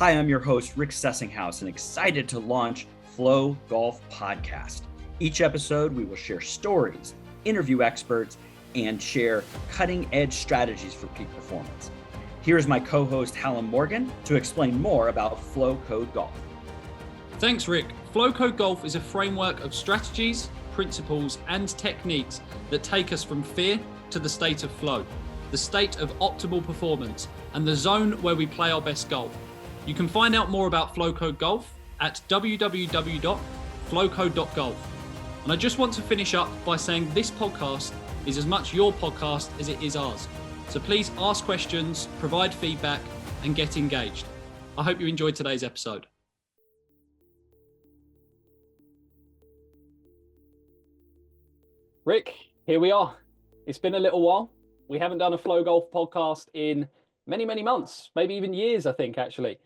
Hi, I'm your host, Rick Sessinghaus, and excited to launch Flow Golf Podcast. Each episode, we will share stories, interview experts, and share cutting-edge strategies for peak performance. Here's my co-host, Hallam Morgan, to explain more about FlowCode Golf. Thanks, Rick. FlowCode Golf is a framework of strategies, principles, and techniques that take us from fear to the state of flow, the state of optimal performance, and the zone where we play our best golf. You can find out more about FlowCode Golf at www.flowcode.golf. And I just want to finish up by saying this podcast is as much your podcast as it is ours. So please ask questions, provide feedback, and get engaged. I hope you enjoyed today's episode. Rick, here we are. It's been a little while. We haven't done a Flow Golf podcast in many, many months, maybe even years, I think, actually.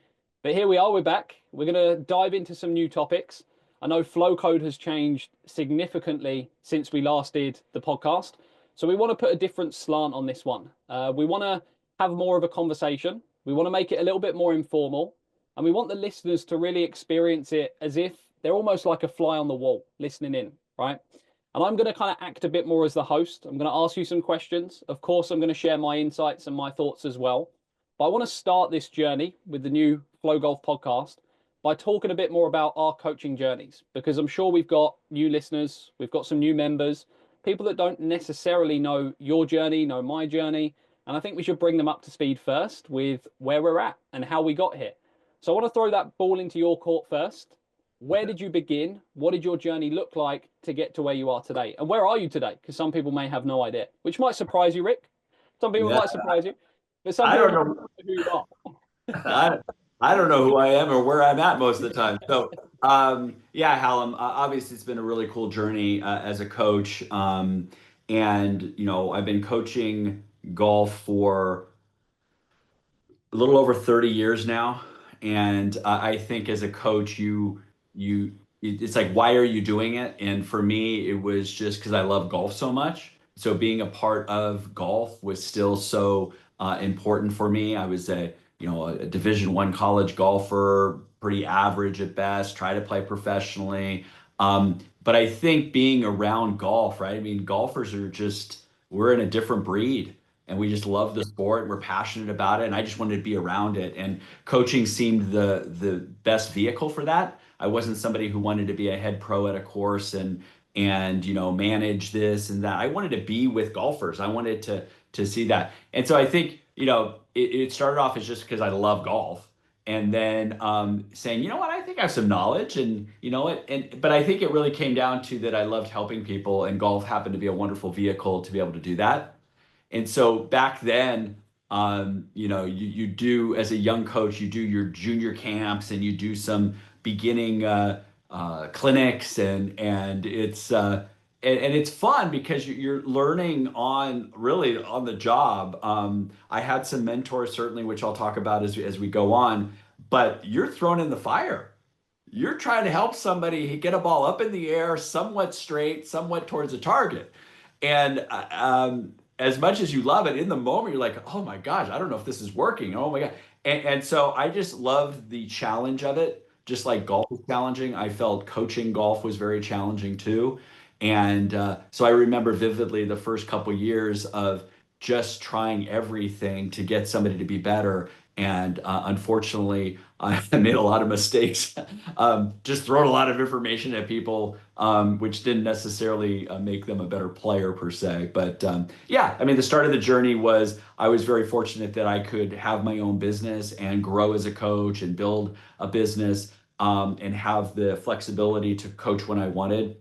But here we are, we're back. We're going to dive into some new topics. I know FlowCode has changed significantly since we last did the podcast. So we want to put a different slant on this one. We want to have more of a conversation. We want to make it a little bit more informal. And we want the listeners to really experience it as if they're almost like a fly on the wall listening in, right? And I'm going to kind of act a bit more as the host. I'm going to ask you some questions. Of course, I'm going to share my insights and my thoughts as well. But I want to start this journey with the new Flow Golf podcast by talking a bit more about our coaching journeys, because I'm sure we've got new listeners, we've got some new members, people that don't necessarily know your journey, know my journey. And I think we should bring them up to speed first with where we're at and how we got here. So I want to throw that ball into your court first. Where did you begin? What did your journey look like to get to where you are today? And where are you today? Because some people may have no idea, which might surprise you, Rick. Some people might surprise you. But some people don't know who you are. I don't know who I am or where I'm at most of the time. So, Hallam, obviously it's been a really cool journey as a coach. And, I've been coaching golf for a little over 30 years now. And I think as a coach, it's like, why are you doing it? And for me, it was just because I love golf so much. So being a part of golf was still so important for me. I was a Division I college golfer, pretty average at best, try to play professionally. But I think being around golf, right? I mean, golfers we're in a different breed and we just love the sport and we're passionate about it. And I just wanted to be around it. And coaching seemed the best vehicle for that. I wasn't somebody who wanted to be a head pro at a course and manage this and that. I wanted to be with golfers. I wanted to see that. And so I think, it started off as just because I love golf, and then saying, I think I have some knowledge, and but I think it really came down to that I loved helping people, and golf happened to be a wonderful vehicle to be able to do that. And so back then, you do, as a young coach, you do your junior camps and you do some beginning clinics, and it's fun because you're learning on the job. I had some mentors, certainly, which I'll talk about as we go on, but you're thrown in the fire. You're trying to help somebody get a ball up in the air, somewhat straight, somewhat towards a target. And as much as you love it, in the moment, you're like, oh my gosh, I don't know if this is working. Oh my God. And so I just loved the challenge of it. Just like golf was challenging, I felt coaching golf was very challenging too. And so I remember vividly the first couple years of just trying everything to get somebody to be better. And unfortunately, I made a lot of mistakes, just throwing a lot of information at people, which didn't necessarily make them a better player per se. But the start of the journey was I was very fortunate that I could have my own business and grow as a coach and build a business and have the flexibility to coach when I wanted.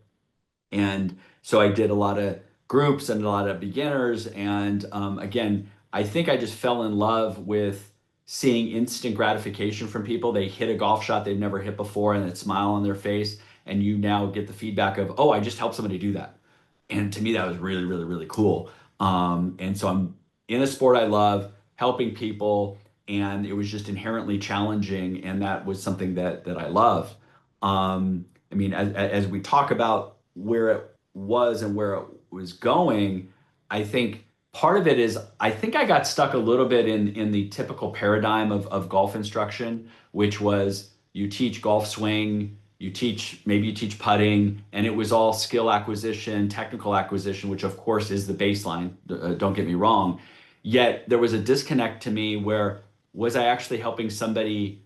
And so I did a lot of groups and a lot of beginners. And again, I think I just fell in love with seeing instant gratification from people. They hit a golf shot they've never hit before and that smile on their face. And you now get the feedback of, oh, I just helped somebody do that. And to me, that was really, really, really cool. And so I'm in a sport I love, helping people. And it was just inherently challenging. And that was something that I love. As we talk about where it was and where it was going, I think part of it is I think I got stuck a little bit in the typical paradigm of golf instruction, which was you teach golf swing, maybe you teach putting, and it was all skill acquisition, technical acquisition, which of course is the baseline, don't get me wrong. Yet there was a disconnect to me where was I actually helping somebody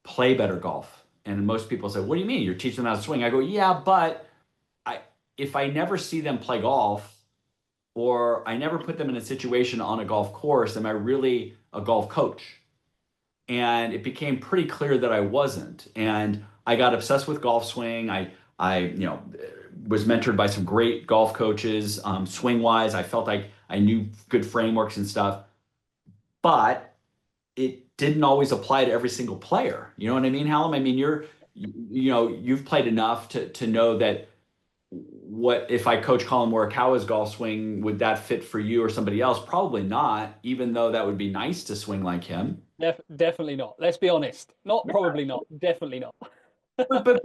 play better golf? And most people say, what do you mean? You're teaching them how to swing. I go, yeah, but if I never see them play golf, or I never put them in a situation on a golf course, am I really a golf coach? And it became pretty clear that I wasn't. And I got obsessed with golf swing. I was mentored by some great golf coaches, swing wise. I felt like I knew good frameworks and stuff, but it didn't always apply to every single player. You know what I mean, Hallam? I mean, you've played enough to know that what if I coach Colin Morikawa's golf swing, would that fit for you or somebody else? Probably not, even though that would be nice to swing like him. Definitely not. Let's be honest. Probably not. Definitely not. But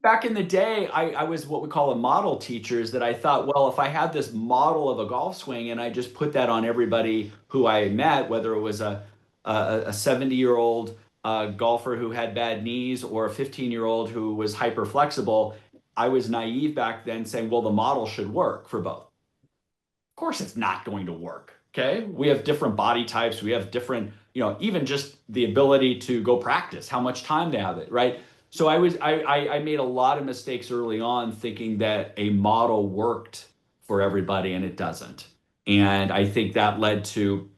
back in the day, I was what we call a model teachers, that I thought, well, if I had this model of a golf swing and I just put that on everybody who I met, whether it was a 70-year-old golfer who had bad knees or a 15-year-old who was hyper flexible, I was naive back then saying, well, the model should work for both. Of course, it's not going to work. Okay. We have different body types. We have different, even just the ability to go practice, how much time they have it. Right. So I made a lot of mistakes early on thinking that a model worked for everybody, and it doesn't. And I think that led to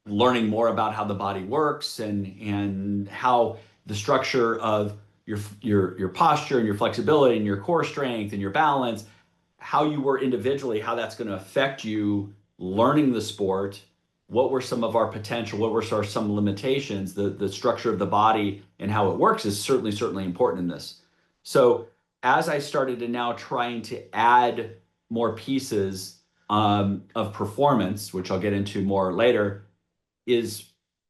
learning more about how the body works and how the structure of your posture and your flexibility and your core strength and your balance, how you were individually, how that's going to affect you learning the sport. What were some of our potential? What were some limitations? The structure of the body and how it works is certainly important in this. So as I started to now trying to add more pieces of performance, which I'll get into more later, is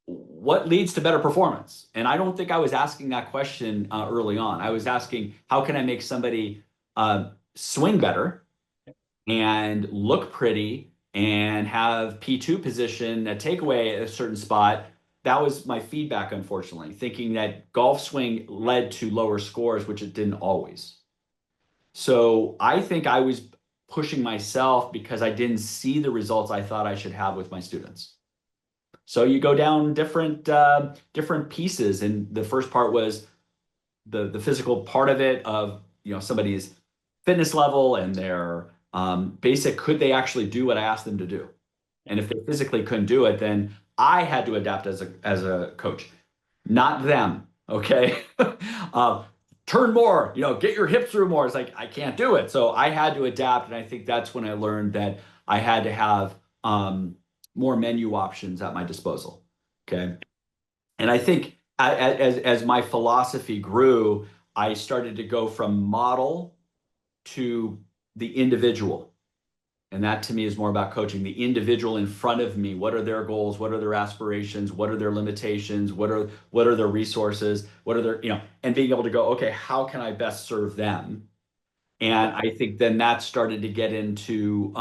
what leads to better performance? And I don't think I was asking that question early on. I was asking, how can I make somebody swing better and look pretty and have P2 position, a takeaway at a certain spot? That was my feedback, unfortunately, thinking that golf swing led to lower scores, which it didn't always. So I think I was pushing myself because I didn't see the results I thought I should have with my students. So you go down different pieces, and the first part was the physical part of it, of somebody's fitness level and their basic, could they actually do what I asked them to do? And if they physically couldn't do it, then I had to adapt as a coach, not them. Okay, turn more, get your hips through more. It's like I can't do it, so I had to adapt, and I think that's when I learned that I had to have more menu options at my disposal. Okay. And I think as my philosophy grew, I started to go from model to the individual. And that to me is more about coaching the individual in front of me. What are their goals? What are their aspirations? What are their limitations? What are their resources? What are their, and being able to go, okay, how can I best serve them? And I think then that started to get into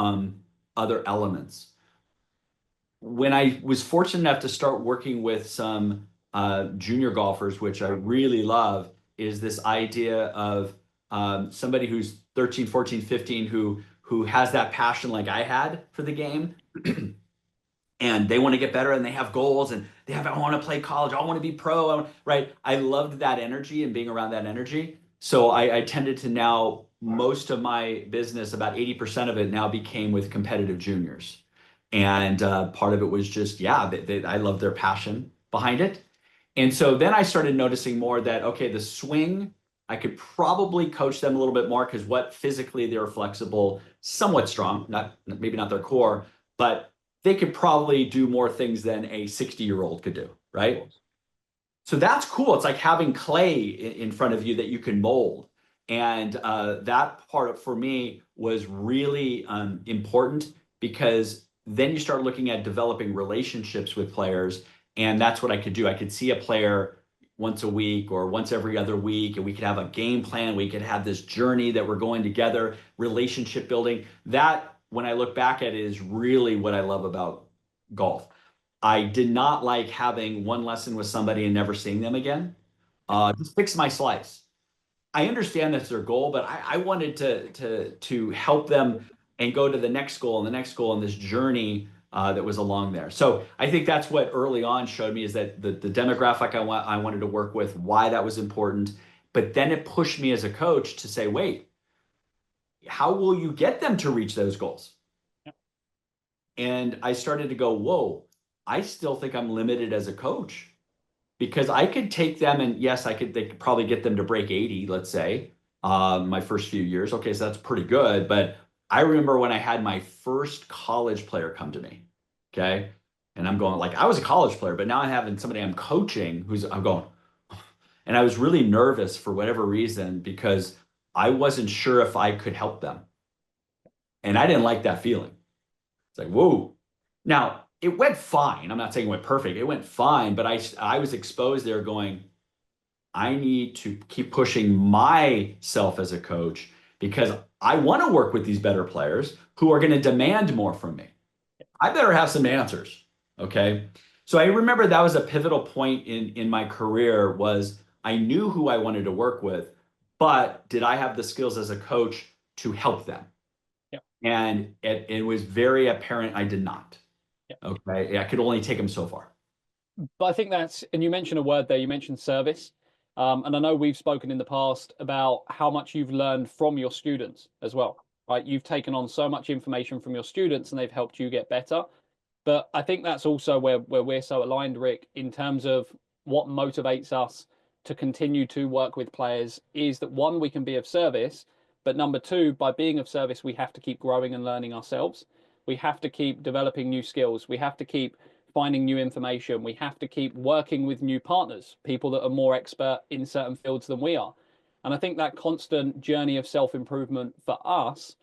other elements. When I was fortunate enough to start working with some junior golfers, which I really love, is this idea of somebody who's 13, 14, 15, who has that passion like I had for the game. And they want to get better, and they have goals, and I want to play college, I want to be pro, right? I loved that energy and being around that energy. So I tended to now, most of my business, about 80% of it now became with competitive juniors. And part of it was just, I love their passion behind it. And so then I started noticing more that, okay, the swing, I could probably coach them a little bit more, because physically they're flexible, somewhat strong, maybe not their core, but they could probably do more things than a 60-year-old could do, right? So that's cool. It's like having clay in front of you that you can mold. And that part for me was really important, because then you start looking at developing relationships with players. And that's what I could do. I could see a player once a week or once every other week, and we could have a game plan. We could have this journey that we're going together, relationship building. That, when I look back at it, is really what I love about golf. I did not like having one lesson with somebody and never seeing them again. Just fix my slice. I understand that's their goal, but I wanted to help them and go to the next goal and the next goal in this journey that was along there. So I think that's what early on showed me, is that the demographic I wanted to work with, why that was important. But then it pushed me as a coach to say, wait, how will you get them to reach those goals? Yep. And I started to go, whoa, I still think I'm limited as a coach, because I could take them and yes, they could probably get them to break 80, let's say, my first few years. Okay, so that's pretty good. But I remember when I had my first college player come to me, okay? And I'm going, like, I was a college player, but now I'm having somebody I'm coaching I'm going, and I was really nervous for whatever reason, because I wasn't sure if I could help them. And I didn't like that feeling. It's like, whoa. Now, it went fine. I'm not saying it went perfect. It went fine, but I was exposed there going, I need to keep pushing myself as a coach, because I want to work with these better players who are going to demand more from me. I better have some answers. Okay. So I remember that was a pivotal point in my career. Was I knew who I wanted to work with, but did I have the skills as a coach to help them? Yep. And it was very apparent I did not. Yep. Okay. I could only take them so far. But I think and you mentioned a word there, you mentioned service. And I know we've spoken in the past about how much you've learned from your students as well, right? You've taken on so much information from your students and they've helped you get better. But I think that's also where we're so aligned, Rick, in terms of what motivates us to continue to work with players, is that one, we can be of service, but number two, by being of service, we have to keep growing and learning ourselves. We have to keep developing new skills. We have to keep finding new information. We have to keep working with new partners, people that are more expert in certain fields than we are. And I think that constant journey of self-improvement for us,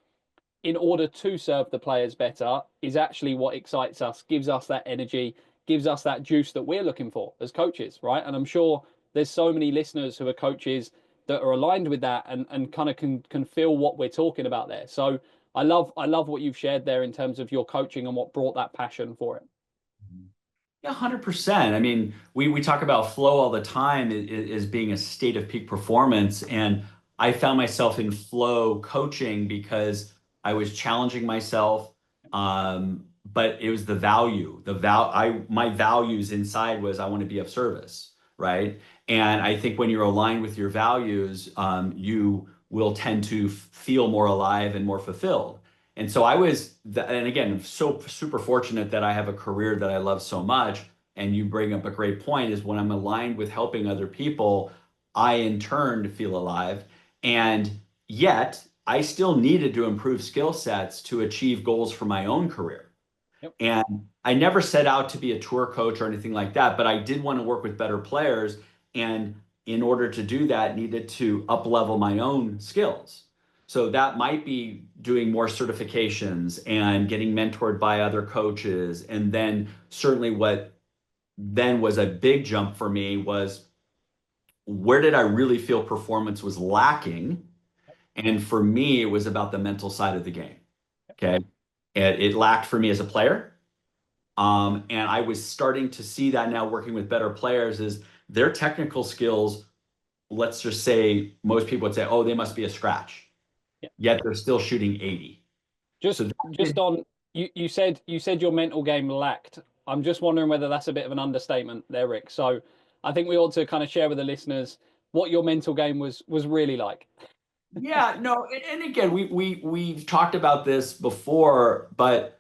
in order to serve the players better, is actually what excites us, gives us that energy, gives us that juice that we're looking for as coaches, right? And I'm sure there's so many listeners who are coaches that are aligned with that and kind of can feel what we're talking about there. So I love what you've shared there in terms of your coaching and what brought that passion for it. Yeah, 100%. I mean, we talk about flow all the time as being a state of peak performance. And I found myself in flow coaching because I was challenging myself. But it was my values inside was I want to be of service, right? And I think when you're aligned with your values, you will tend to feel more alive and more fulfilled. And so and again, so super fortunate that I have a career that I love so much. And you bring up a great point, is when I'm aligned with helping other people, I in turn feel alive. And yet I still needed to improve skill sets to achieve goals for my own career. Yep. And I never set out to be a tour coach or anything like that, but I did want to work with better players. And in order to do that, needed to up level my own skills. So that might be doing more certifications and getting mentored by other coaches. And then certainly what then was a big jump for me was, where did I really feel performance was lacking? And for me, it was about the mental side of the game. Okay. It lacked for me as a player. And I was starting to see that now working with better players, is their technical skills, let's just say most people would say, oh, they must be a scratch. Yeah. Yet they're still shooting 80. Just on, you said your mental game lacked. I'm just wondering whether that's a bit of an understatement there, Rick. So I think we ought to kind of share with the listeners what your mental game was really like. Yeah, no, and again, we've talked about this before, but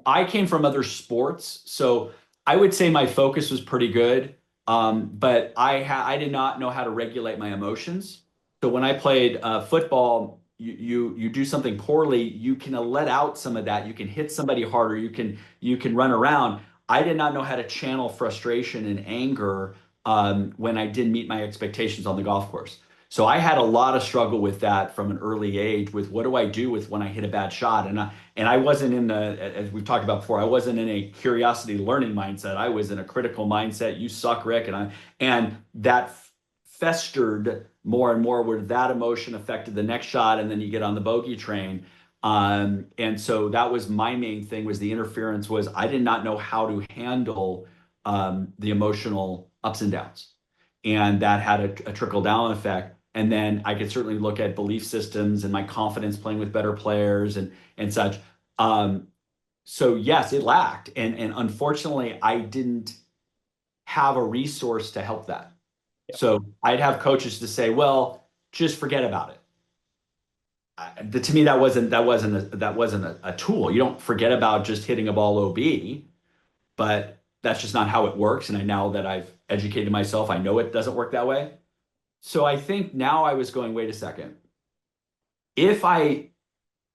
I came from other sports, so I would say my focus was pretty good. But I did not know how to regulate my emotions. So when I played football, you do something poorly, you can let out some of that. You can hit somebody harder. You can run around. I did not know how to channel frustration and anger when I didn't meet my expectations on the golf course. So I had a lot of struggle with that from an early age, with what do I do with when I hit a bad shot? And I wasn't as we've talked about before, I wasn't in a curiosity learning mindset. I was in a critical mindset. You suck, Rick. And that festered more and more, where that emotion affected the next shot. And then you get on the bogey train. And so that was my main thing, was the interference, was I did not know how to handle the emotional ups and downs. And that had a trickle down effect. And then I could certainly look at belief systems and my confidence playing with better players and such. So yes, it lacked. And unfortunately, I didn't have a resource to help that. Yeah. So I'd have coaches to say, well, just forget about it. To me, that wasn't a tool. You don't forget about just hitting a ball OB, but that's just not how it works. And now that I've educated myself, I know it doesn't work that way. So I think now I was going, wait a second. If I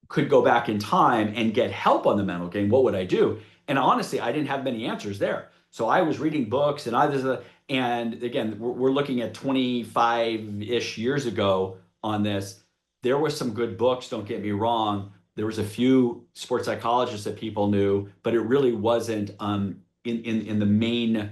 could go back in time and get help on the mental game, what would I do? And honestly, I didn't have many answers there. So I was reading books and again, we're looking at 25-ish years ago on this. There were some good books, don't get me wrong. There was a few sports psychologists that people knew, but it really wasn't in the main,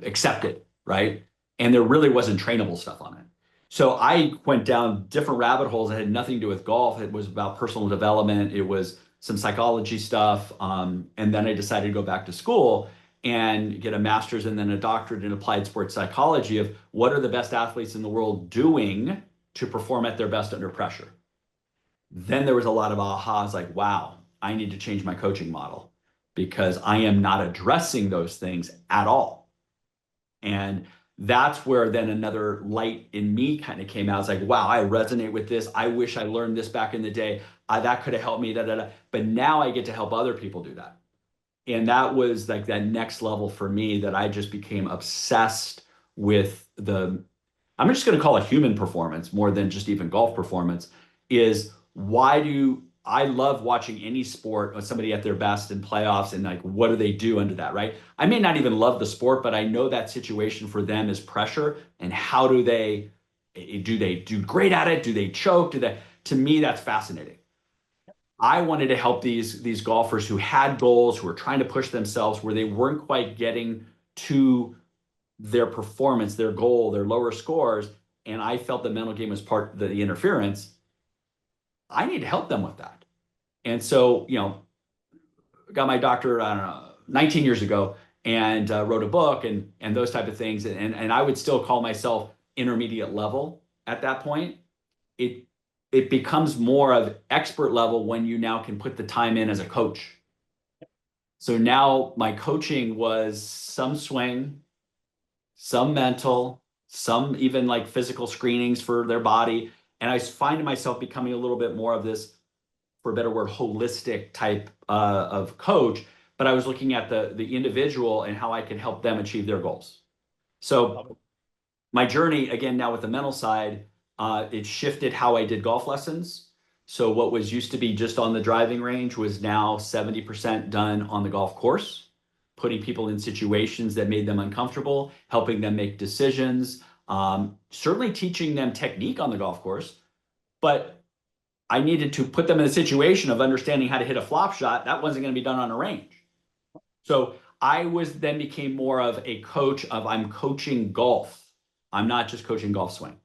accepted, right? And there really wasn't trainable stuff on it. So I went down different rabbit holes that had nothing to do with golf. It was about personal development. It was some psychology stuff. And then I decided to go back to school and get a master's and then a doctorate in applied sports psychology of what are the best athletes in the world doing to perform at their best under pressure. Then there was a lot of ahas like, wow, I need to change my coaching model because I am not addressing those things at all. And that's where then another light in me kind of came out. It's like, wow, I resonate with this. I wish I learned this back in the day. That could have helped me. But now I get to help other people do that. And that was like that next level for me that I just became obsessed with I'm just going to call it human performance more than just even golf performance, is why do I love watching any sport with somebody at their best in playoffs and like, what do they do under that, right? I may not even love the sport, but I know that situation for them is pressure. And how do they do great at it? Do they choke? To me, that's fascinating. I wanted to help these golfers who had goals, who were trying to push themselves, where they weren't quite getting to their performance, their goal, their lower scores. And I felt the mental game was part of the interference. I need to help them with that. And so, got my doctorate, I don't know, 19 years ago and wrote a book and those type of things. And I would still call myself intermediate level at that point. It becomes more of expert level when you now can put the time in as a coach. So now my coaching was some swing, some mental, some even like physical screenings for their body. And I find myself becoming a little bit more of this, for a better word, holistic type of coach. But I was looking at the individual and how I can help them achieve their goals. So my journey, again, now with the mental side, it shifted how I did golf lessons. So what was used to be just on the driving range was now 70% done on the golf course, putting people in situations that made them uncomfortable, helping them make decisions, certainly teaching them technique on the golf course. But I needed to put them in a situation of understanding how to hit a flop shot. That wasn't going to be done on a range. So I then became more of a coach of I'm coaching golf. I'm not just coaching golf swing.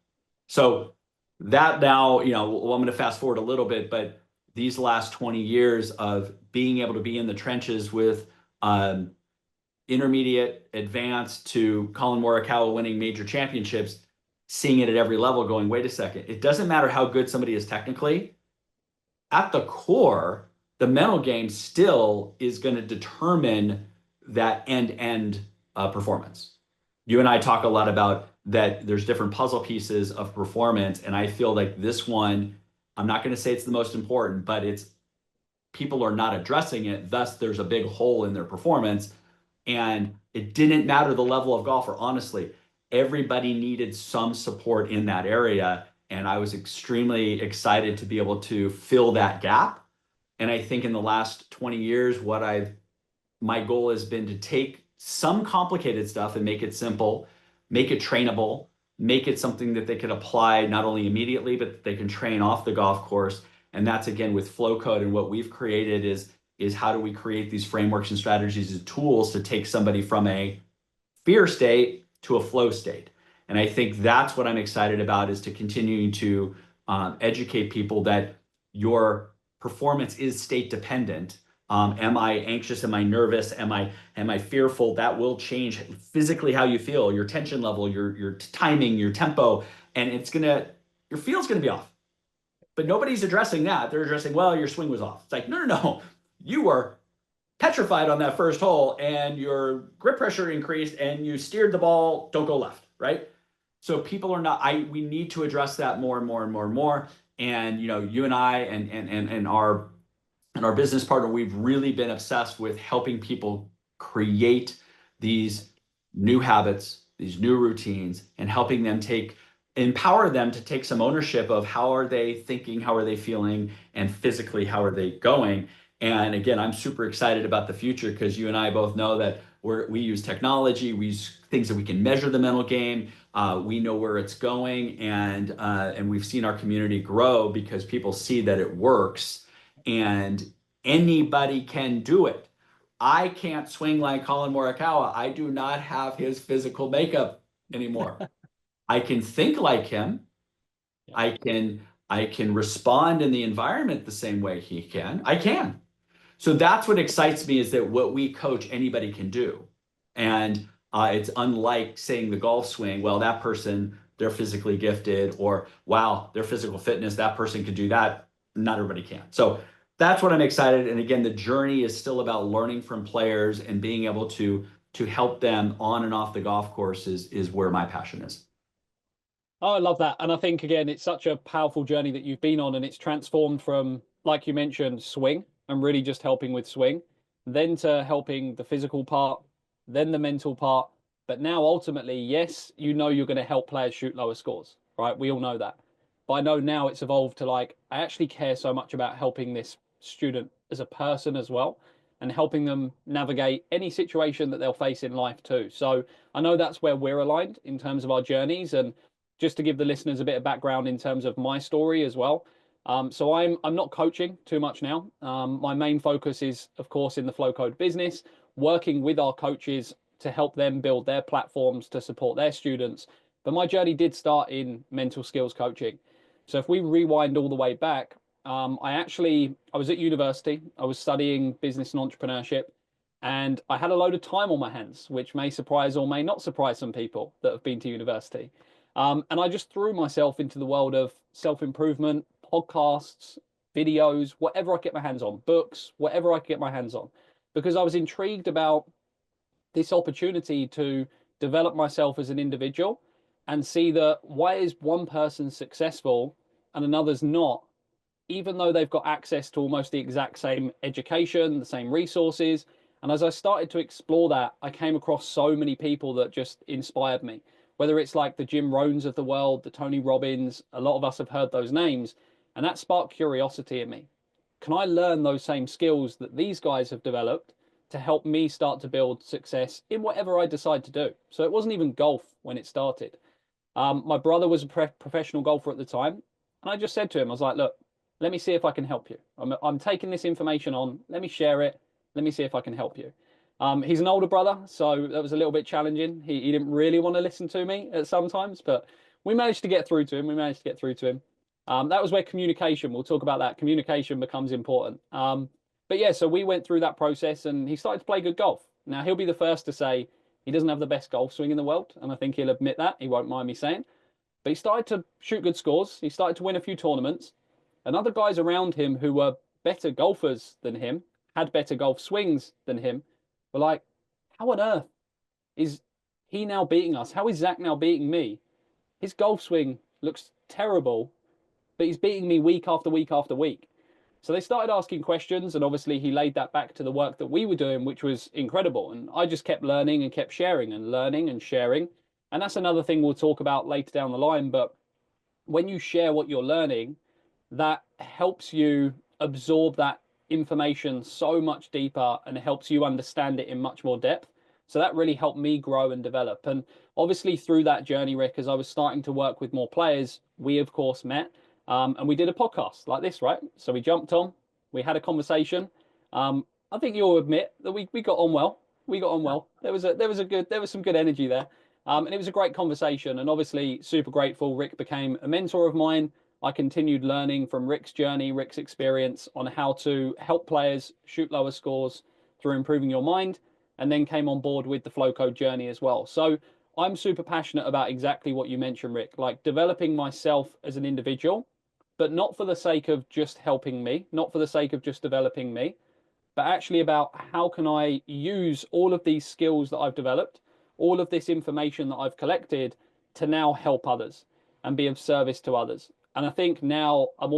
So that now, I'm going to fast forward a little bit, but these last 20 years of being able to be in the trenches with intermediate, advanced to Colin Morikawa winning major championships, seeing it at every level going, wait a second, it doesn't matter how good somebody is technically. At the core, the mental game still is going to determine that end-to-end performance. You and I talk a lot about that there's different puzzle pieces of performance, and I feel like this one, I'm not going to say it's the most important, but people are not addressing it, thus there's a big hole in their performance. And it didn't matter the level of golfer, honestly. Everybody needed some support in that area, and I was extremely excited to be able to fill that gap. And I think in the last 20 years, my goal has been to take some complicated stuff and make it simple, make it trainable, make it something that they could apply not only immediately, but that they can train off the golf course. And that's, again, with FlowCode, and what we've created is how do we create these frameworks and strategies and tools to take somebody from a fear state to a flow state. And I think that's what I'm excited about, is to continue to educate people that your performance is state dependent. Am I anxious? Am I nervous? Am I fearful? That will change physically how you feel, your tension level, your timing, your tempo, and your feel's gonna be off. But nobody's addressing that. They're addressing, well, your swing was off. It's like, no, no, no. You were petrified on that first hole and your grip pressure increased and you steered the ball, don't go left, right? So people are not, we need to address that more and more and more and more. And you and I and our business partner, we've really been obsessed with helping people create these new habits, these new routines, and helping them empower them to take some ownership of how are they thinking, how are they feeling, and physically, how are they going. And again, I'm super excited about the future because you and I both know that we use technology, we use things that we can measure the mental game. We know where it's going, and we've seen our community grow because people see that it works, and anybody can do it. I can't swing like Colin Morikawa. I do not have his physical makeup anymore. I can think like him. I can respond in the environment the same way he can. I can. So that's what excites me, is that what we coach, anybody can do. And it's unlike saying the golf swing, well, that person, they're physically gifted, or wow, their physical fitness, that person could do that. Not everybody can. So that's what I'm excited. And again, the journey is still about learning from players and being able to help them on and off the golf course is where my passion is. Oh, I love that. And I think, again, it's such a powerful journey that you've been on, and it's transformed from, like you mentioned, swing and really just helping with swing, then to helping the physical part, then the mental part. But now ultimately, yes, you're going to help players shoot lower scores, right? We all know that. But I know now it's evolved to, like, I actually care so much about helping this student as a person as well, and helping them navigate any situation that they'll face in life too. So I know that's where we're aligned in terms of our journeys. And just to give the listeners a bit of background in terms of my story as well. So I'm not coaching too much now. My main focus is, of course, in the FlowCode business, working with our coaches to help them build their platforms to support their students. But my journey did start in mental skills coaching. So if we rewind all the way back, I was at university. I was studying business and entrepreneurship, and I had a load of time on my hands, which may surprise or may not surprise some people that have been to university. And I just threw myself into the world of self-improvement, podcasts, videos, whatever I could get my hands on, books, whatever I could get my hands on, because I was intrigued about this opportunity to develop myself as an individual and see that why is one person successful and another's not, even though they've got access to almost the exact same education, the same resources. And as I started to explore that, I came across so many people that just inspired me. Whether it's like the Jim Rohns of the world, the Tony Robbins, a lot of us have heard those names, and that sparked curiosity in me. Can I learn those same skills that these guys have developed to help me start to build success in whatever I decide to do? So it wasn't even golf when it started. My brother was a professional golfer at the time, and I just said to him, I was like, look, let me see if I can help you. I'm taking this information on, let me share it, let me see if I can help you. He's an older brother, so that was a little bit challenging. He didn't really want to listen to me at sometimes, but we managed to get through to him. That was where communication, we'll talk about that. Communication becomes important. But yeah, so we went through that process, and he started to play good golf. Now, he'll be the first to say he doesn't have the best golf swing in the world, and I think he'll admit that. He won't mind me saying. But he started to shoot good scores. He started to win a few tournaments. And other guys around him who were better golfers than him, had better golf swings than him, were like, how on earth is he now beating us? How is Zach now beating me? His golf swing looks terrible, but he's beating me week after week after week. So they started asking questions, and obviously he laid that back to the work that we were doing, which was incredible. And I just kept learning and kept sharing and learning and sharing. And that's another thing we'll talk about later down the line. But when you share what you're learning, that helps you absorb that information so much deeper and helps you understand it in much more depth. So that really helped me grow and develop. And obviously through that journey, Rick, as I was starting to work with more players, we of course met, and we did a podcast like this, right? So we jumped on, we had a conversation. I think you'll admit that we got on well. We got on well. There was some good energy there. And it was a great conversation, and obviously super grateful. Rick became a mentor of mine. I continued learning from Rick's journey, Rick's experience on how to help players shoot lower scores through improving your mind, and then came on board with the FlowCode journey as well. So I'm super passionate about exactly what you mentioned, Rick, like developing myself as an individual, but not for the sake of just helping me, not for the sake of just developing me, but actually about how can I use all of these skills that I've developed, all of this information that I've collected to now help others and be of service to others. And I think now I'm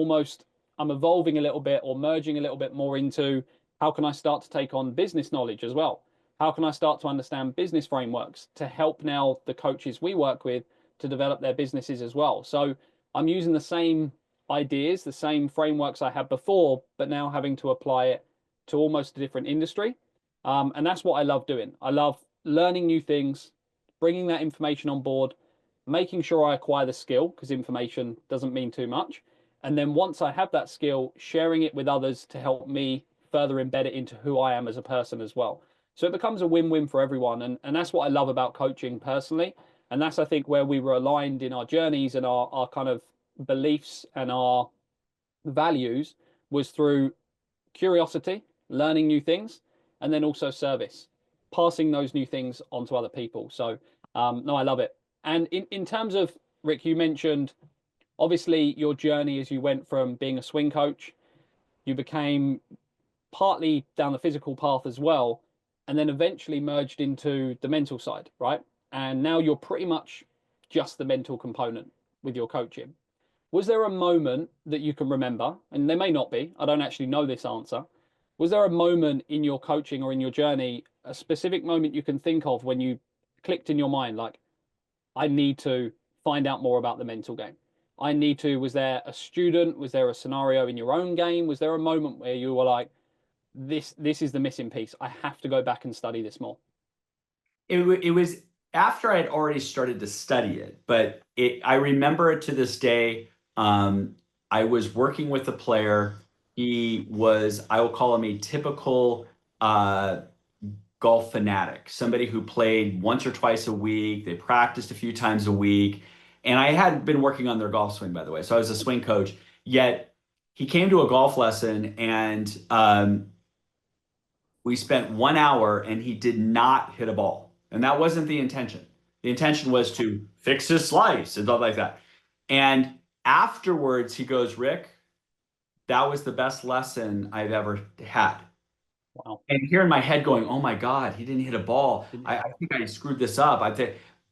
evolving a little bit or merging a little bit more into how can I start to take on business knowledge as well? How can I start to understand business frameworks to help now the coaches we work with to develop their businesses as well? So I'm using the same ideas, the same frameworks I had before, but now having to apply it to almost a different industry. And that's what I love doing. I love learning new things, bringing that information on board, making sure I acquire the skill because information doesn't mean too much. And then once I have that skill, sharing it with others to help me further embed it into who I am as a person as well. So it becomes a win-win for everyone. And that's what I love about coaching personally. And that's, I think, where we were aligned in our journeys and our kind of beliefs and our values was through curiosity, learning new things, and then also service, passing those new things on to other people. So no, I love it. And in terms of, Rick, you mentioned obviously your journey as you went from being a swing coach, you became partly down the physical path as well, and then eventually merged into the mental side, right? And now you're pretty much just the mental component with your coaching. Was there a moment that you can remember, and there may not be, I don't actually know this answer. Was there a moment in your coaching or in your journey, a specific moment you can think of when you clicked in your mind, like, I need to find out more about the mental game? Was there a student? Was there a scenario in your own game? Was there a moment where you were like, this is the missing piece. I have to go back and study this more. It was after I had already started to study it, but I remember it to this day. I was working with a player. He was, I will call him a typical golf fanatic, somebody who played once or twice a week. They practiced a few times a week. And I had been working on their golf swing, by the way. So I was a swing coach. Yet he came to a golf lesson and we spent 1 hour and he did not hit a ball. And that wasn't the intention. The intention was to fix his slice and stuff like that. And afterwards, he goes, Rick, that was the best lesson I've ever had. Wow. And here in my head going, oh my God, he didn't hit a ball. I think I screwed this up.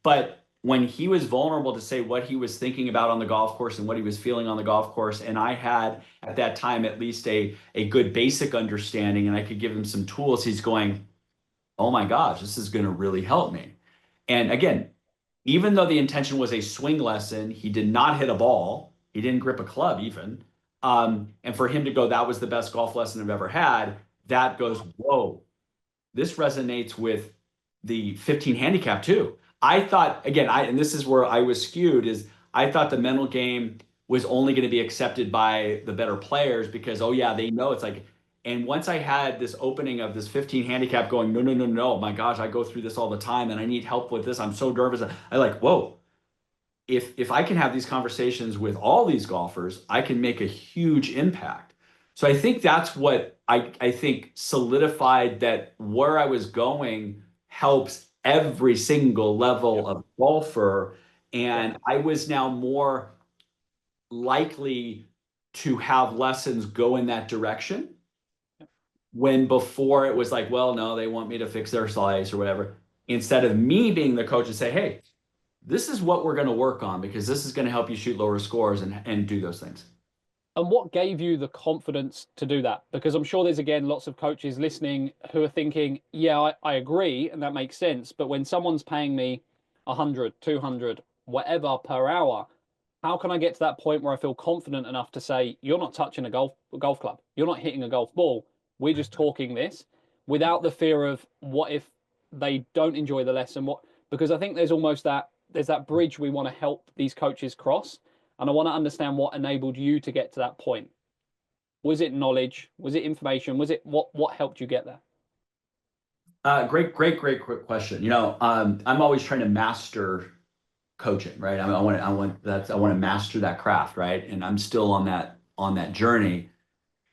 But when he was vulnerable to say what he was thinking about on the golf course and what he was feeling on the golf course, and I had at that time at least a good basic understanding and I could give him some tools, he's going, oh my gosh, this is going to really help me. And again, even though the intention was a swing lesson, he did not hit a ball. He didn't grip a club even. And for him to go, that was the best golf lesson I've ever had, that goes, whoa, this resonates with the 15 handicap too. I thought, again, and this is where I was skewed, is I thought the mental game was only going to be accepted by the better players because, oh yeah, they know it's like, and once I had this opening of this 15 handicap going, no, my gosh, I go through this all the time and I need help with this. I'm so nervous. I like, whoa, if I can have these conversations with all these golfers, I can make a huge impact. So I think that's what I think solidified that where I was going helps every single level of golfer. And I was now more likely to have lessons go in that direction. When before it was like, well, no, they want me to fix their slice or whatever. Instead of me being the coach and say, hey, this is what we're going to work on because this is going to help you shoot lower scores and do those things. And what gave you the confidence to do that? Because I'm sure there's, again, lots of coaches listening who are thinking, yeah, I agree, and that makes sense. But when someone's paying me 100, 200, whatever per hour, how can I get to that point where I feel confident enough to say, you're not touching a golf club, you're not hitting a golf ball, we're just talking this, without the fear of what if they don't enjoy the lesson? Because I think there's that bridge we want to help these coaches cross. And I want to understand what enabled you to get to that point. Was it knowledge? Was it information? Was it what helped you get there? Great question. I'm always trying to master coaching, right? I want to master that craft, right? And I'm still on that journey.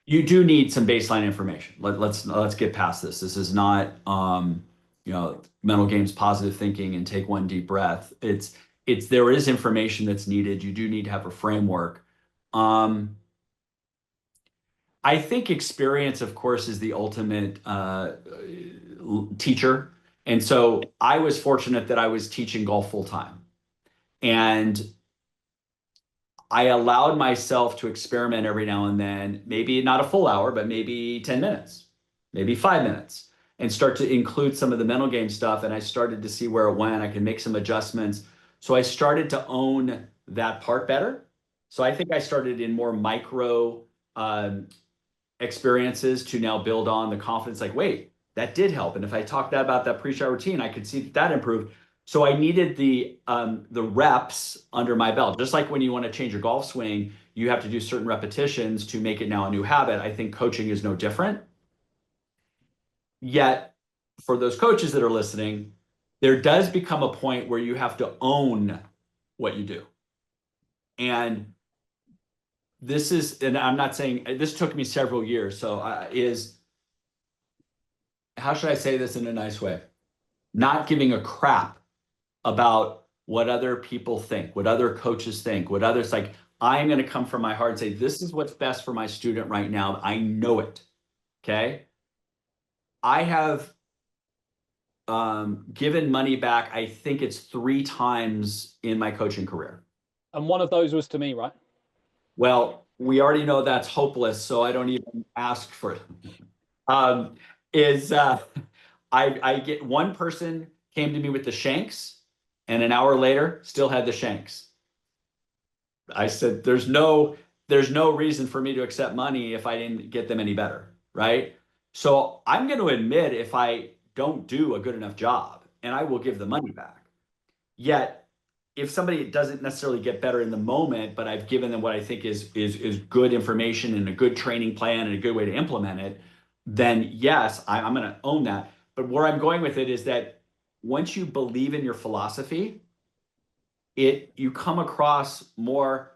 You do need some baseline information. Let's get past this. This is not mental games, positive thinking, and take one deep breath. There is information that's needed. You do need to have a framework. I think experience, of course, is the ultimate teacher. And so I was fortunate that I was teaching golf full time. And I allowed myself to experiment every now and then, maybe not a full hour, but maybe 10 minutes, maybe 5 minutes, and start to include some of the mental game stuff. And I started to see where it went. I can make some adjustments. So I started to own that part better. So I think I started in more micro experiences to now build on the confidence, like, wait, that did help. And if I talked about that pre-shot routine, I could see that improved. So I needed the reps under my belt. Just like when you want to change your golf swing, you have to do certain repetitions to make it now a new habit. I think coaching is no different. Yet, for those coaches that are listening, there does become a point where you have to own what you do. And this is, and I'm not saying, this took me several years. So how should I say this in a nice way? Not giving a crap about what other people think, what other coaches think, what others like. I'm going to come from my heart and say, this is what's best for my student right now. I know it. Okay. I have given money back, I think it's 3 times in my coaching career. And one of those was to me, right? Well, we already know that's hopeless, so I don't even ask for it. I get one person came to me with the shanks, and an hour later still had the shanks. I said, there's no reason for me to accept money if I didn't get them any better, right? So I'm going to admit if I don't do a good enough job, and I will give the money back. Yet, if somebody doesn't necessarily get better in the moment, but I've given them what I think is good information and a good training plan and a good way to implement it, then yes, I'm going to own that. But where I'm going with it is that once you believe in your philosophy, you come across more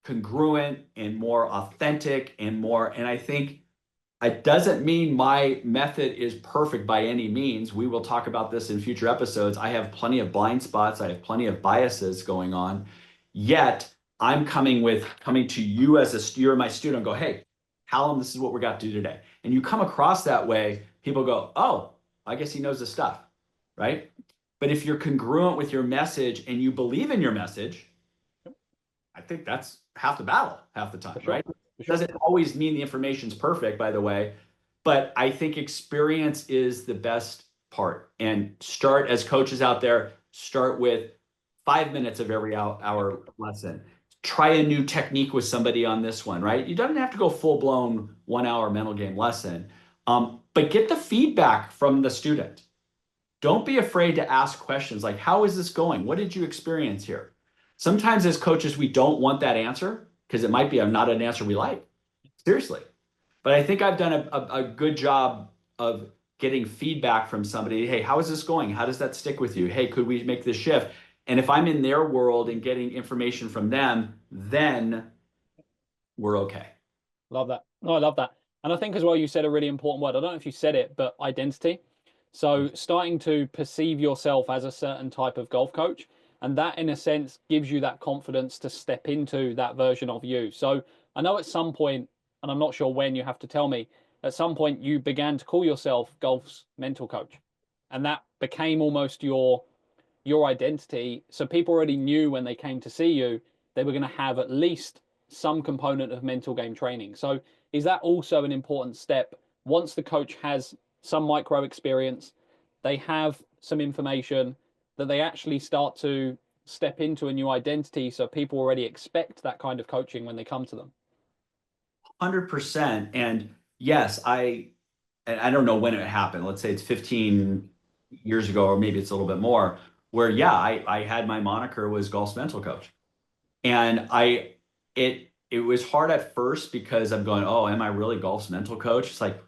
congruent and more authentic and I think it doesn't mean my method is perfect by any means. We will talk about this in future episodes. I have plenty of blind spots. I have plenty of biases going on. Yet I'm coming to you as you're my student and go, hey, Hallam, this is what we got to do today. And you come across that way, people go, oh, I guess he knows the stuff, right? But if you're congruent with your message and you believe in your message, I think that's half the battle, half the time, right? It doesn't always mean the information's perfect, by the way, but I think experience is the best part. And start, as coaches out there, start with 5 minutes of every hour lesson. Try a new technique with somebody on this one, right? You don't have to go full-blown 1 hour mental game lesson, but get the feedback from the student. Don't be afraid to ask questions like, how is this going? What did you experience here? Sometimes as coaches, we don't want that answer because it might be not an answer we like. Seriously. But I think I've done a good job of getting feedback from somebody. Hey, how is this going? How does that stick with you? Hey, could we make this shift? And if I'm in their world and getting information from them, then we're okay. Love that. No, I love that. And I think as well, you said a really important word. I don't know if you said it, but identity. So starting to perceive yourself as a certain type of golf coach. And that, in a sense, gives you that confidence to step into that version of you. So I know at some point, and I'm not sure when, you have to tell me, at some point you began to call yourself golf's mental coach. And that became almost your identity. So people already knew when they came to see you, they were going to have at least some component of mental game training. So is that also an important step? Once the coach has some micro experience, they have some information, that they actually start to step into a new identity, so people already expect that kind of coaching when they come to them. 100%. And yes, I don't know when it happened. Let's say it's 15 years ago, or maybe it's a little bit more, where I had my moniker was golf's mental coach. And it was hard at first because I'm going, oh, am I really golf's mental coach? It's like,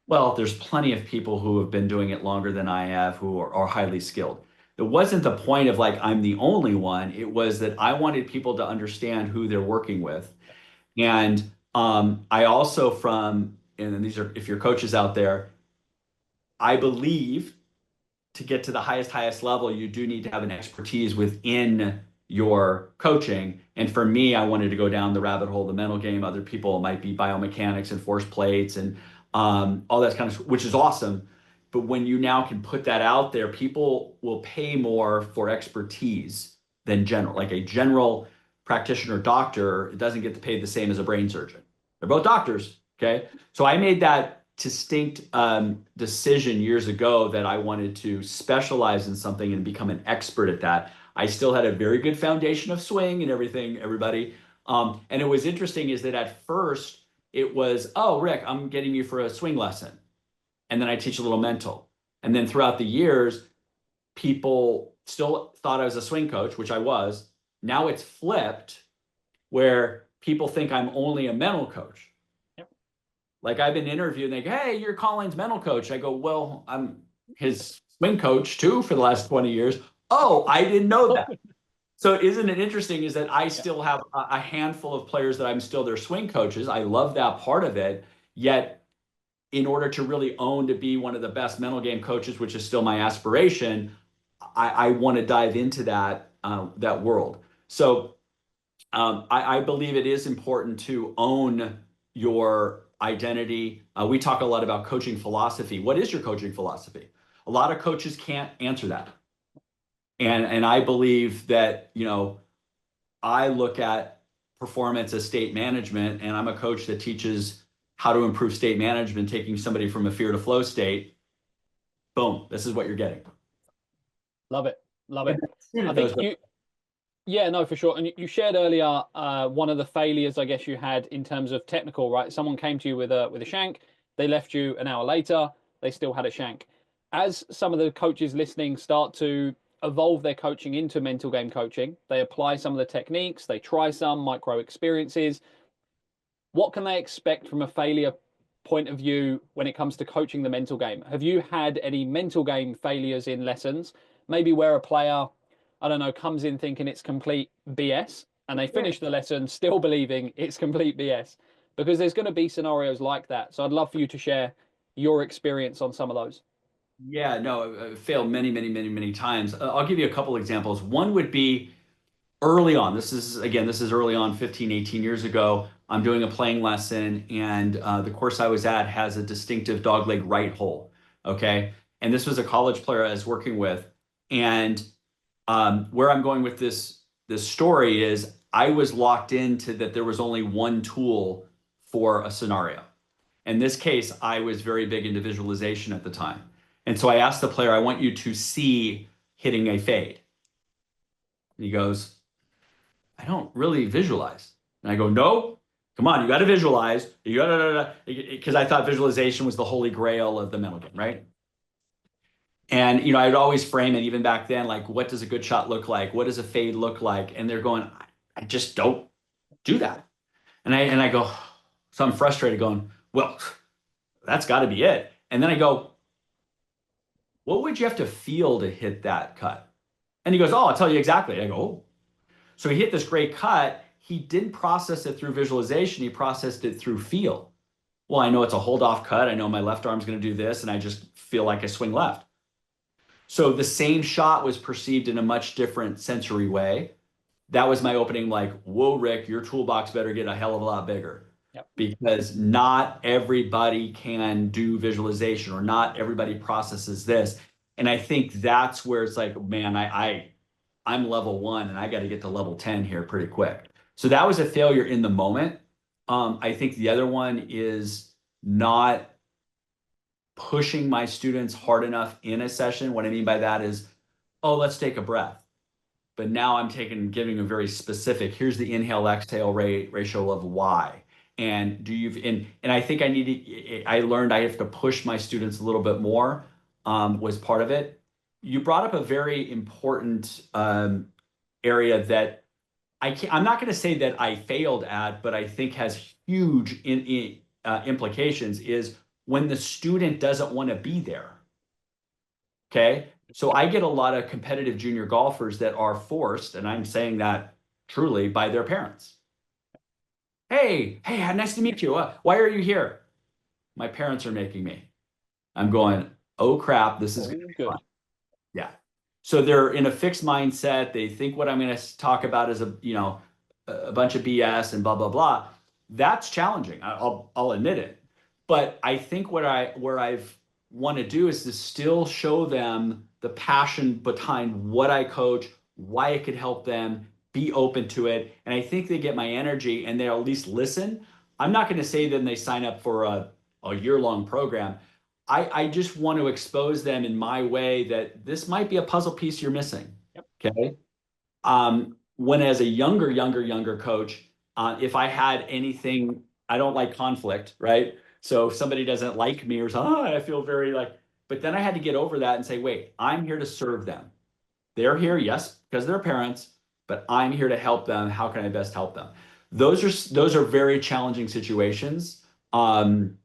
well, there's plenty of people who have been doing it longer than I have who are highly skilled. it wasn't the point of like, I'm the only one. It was that I wanted people to understand who they're working with. And I also and these are, if you're coaches out there, I believe to get to the highest level, you do need to have an expertise within your coaching. And for me, I wanted to go down the rabbit hole, the mental game. Other people might be biomechanics and force plates and all that kind of, which is awesome. But when you now can put that out there, people will pay more for expertise than general. Like a general practitioner doctor, it doesn't get paid the same as a brain surgeon. They're both doctors, okay? So I made that distinct decision years ago that I wanted to specialize in something and become an expert at that. I still had a very good foundation of swing and everything, everybody. And it was interesting is that at first it was, oh, Rick, I'm getting you for a swing lesson. And then I teach a little mental. And then throughout the years, people still thought I was a swing coach, which I was. Now it's flipped where people think I'm only a mental coach. Yep. Like I've been interviewed and they go, hey, you're Colin's mental coach. I go, well, I'm his swing coach too for the last 20 years. Oh, I didn't know that. So isn't it interesting is that I still have a handful of players that I'm still their swing coaches. I love that part of it. Yet in order to really own to be one of the best mental game coaches, which is still my aspiration, I want to dive into that world. So I believe it is important to own your identity. We talk a lot about coaching philosophy. What is your coaching philosophy? A lot of coaches can't answer that. And I believe that, I look at performance as state management, and I'm a coach that teaches how to improve state management, taking somebody from a fear to flow state. Boom, this is what you're getting. Love it. Love it. I think no, for sure. And you shared earlier one of the failures, I guess, you had in terms of technical, right? Someone came to you with a shank, they left you an hour later, they still had a shank. As some of the coaches listening start to evolve their coaching into mental game coaching, they apply some of the techniques, they try some micro experiences. What can they expect from a failure point of view when it comes to coaching the mental game? Have you had any mental game failures in lessons? Maybe where a player, I don't know, comes in thinking it's complete BS and they finish the lesson still believing it's complete BS, because there's going to be scenarios like that. So I'd love for you to share your experience on some of those. Yeah, no, failed many times. I'll give you a couple examples. One would be early on. This is early on, 15, 18 years ago. I'm doing a playing lesson, and the course I was at has a distinctive dogleg right hole, okay? And this was a college player I was working with. And where I'm going with this story is I was locked into that there was only one tool for a scenario. In this case, I was very big into visualization at the time. And so I asked the player, I want you to see hitting a fade. And he goes, I don't really visualize. And I go, no, come on, you got to visualize. You got to, because I thought visualization was the holy grail of the mental game, right? And, I'd always frame it even back then, like, what does a good shot look like? What does a fade look like? And they're going, I just don't do that. And I go, so I'm frustrated going, well, that's got to be it. And then I go, what would you have to feel to hit that cut? And he goes, oh, I'll tell you exactly. I go, oh. So he hit this great cut. He didn't process it through visualization. He processed it through feel. Well, I know it's a hold off cut. I know my left arm's going to do this, and I just feel like I swing left. So the same shot was perceived in a much different sensory way. That was my opening, like, whoa, Rick, your toolbox better get a hell of a lot bigger. Yep. Because not everybody can do visualization, or not everybody processes this. And I think that's where it's like, man, I'm level 1 and I got to get to level 10 here pretty quick. So that was a failure in the moment. I think the other one is not pushing my students hard enough in a session. What I mean by that is, oh, let's take a breath. But now I'm giving a very specific, here's the inhale exhale ratio of Y. And I think I learned I have to push my students a little bit more, was part of it. You brought up a very important area that I'm not going to say that I failed at, but I think has huge implications, is when the student doesn't want to be there. Okay. So I get a lot of competitive junior golfers that are forced, and I'm saying that truly, by their parents. Hey, nice to meet you. Why are you here? My parents are making me. I'm going, oh crap, this is going to be Good. fun. Yeah. So they're in a fixed mindset. They think what I'm going to talk about is a bunch of BS and blah blah blah. That's challenging. I'll admit it. But I think where I've want to do is to still show them the passion behind what I coach, why it could help them, be open to it, and I think they get my energy and they'll at least listen. I'm not going to say then they sign up for a year-long program. I just want to expose them in my way that this might be a puzzle piece you're missing. Yep. Okay. When as a younger coach, if I had anything, I don't like conflict, right? So if somebody doesn't like me or I feel very but then I had to get over that and say, wait, I'm here to serve them. They're here, yes, because they're parents, but I'm here to help them. How can I best help them? Those are very challenging situations. And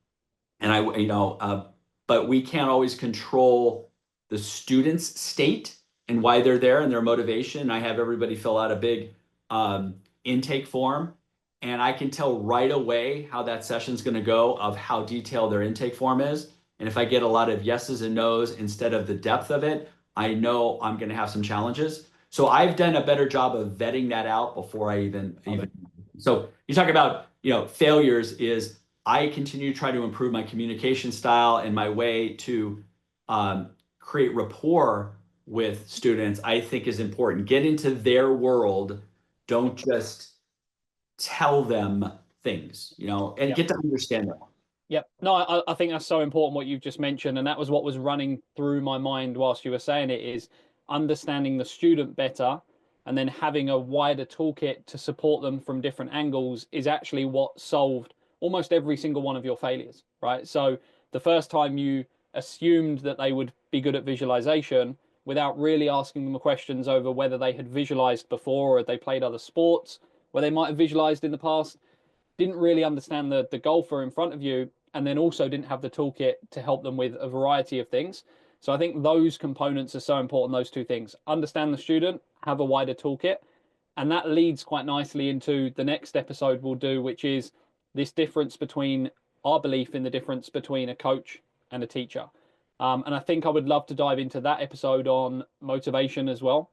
but we can't always control the student's state and why they're there and their motivation. I have everybody fill out a big intake form, and I can tell right away how that session's going to go of how detailed their intake form is. And if I get a lot of yeses and nos instead of the depth of it, I know I'm going to have some challenges. So I've done a better job of vetting that out before I even. So you talk about failures is I continue to try to improve my communication style and my way to create rapport with students. I think is important. Get into their world. Don't just tell them things, and get to understand them. Yep. No, I think that's so important what you've just mentioned. And that was what was running through my mind whilst you were saying it, is understanding the student better and then having a wider toolkit to support them from different angles is actually what solved almost every single one of your failures, right? So the first time you assumed that they would be good at visualization without really asking them questions over whether they had visualized before or they played other sports where they might have visualized in the past, didn't really understand the golfer in front of you, and then also didn't have the toolkit to help them with a variety of things. So I think those components are so important, those two things. Understand the student, have a wider toolkit. And that leads quite nicely into the next episode we'll do, which is this difference between our belief in the difference between a coach and a teacher. And I think I would love to dive into that episode on motivation as well.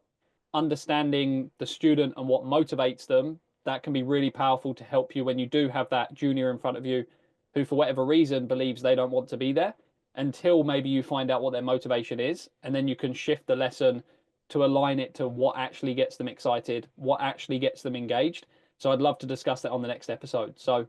Understanding the student and what motivates them, that can be really powerful to help you when you do have that junior in front of you who, for whatever reason, believes they don't want to be there, until maybe you find out what their motivation is. And then you can shift the lesson to align it to what actually gets them excited, what actually gets them engaged. So I'd love to discuss that on the next episode. So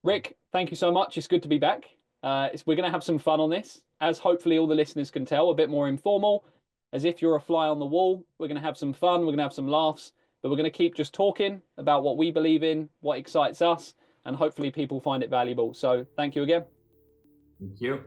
Rick, thank you so much. It's good to be back. We're going to have some fun on this, as hopefully all the listeners can tell, a bit more informal, as if you're a fly on the wall. We're going to have some fun. We're going to have some laughs. But we're going to keep just talking about what we believe in, what excites us, and hopefully people find it valuable. So thank you again. Thank you.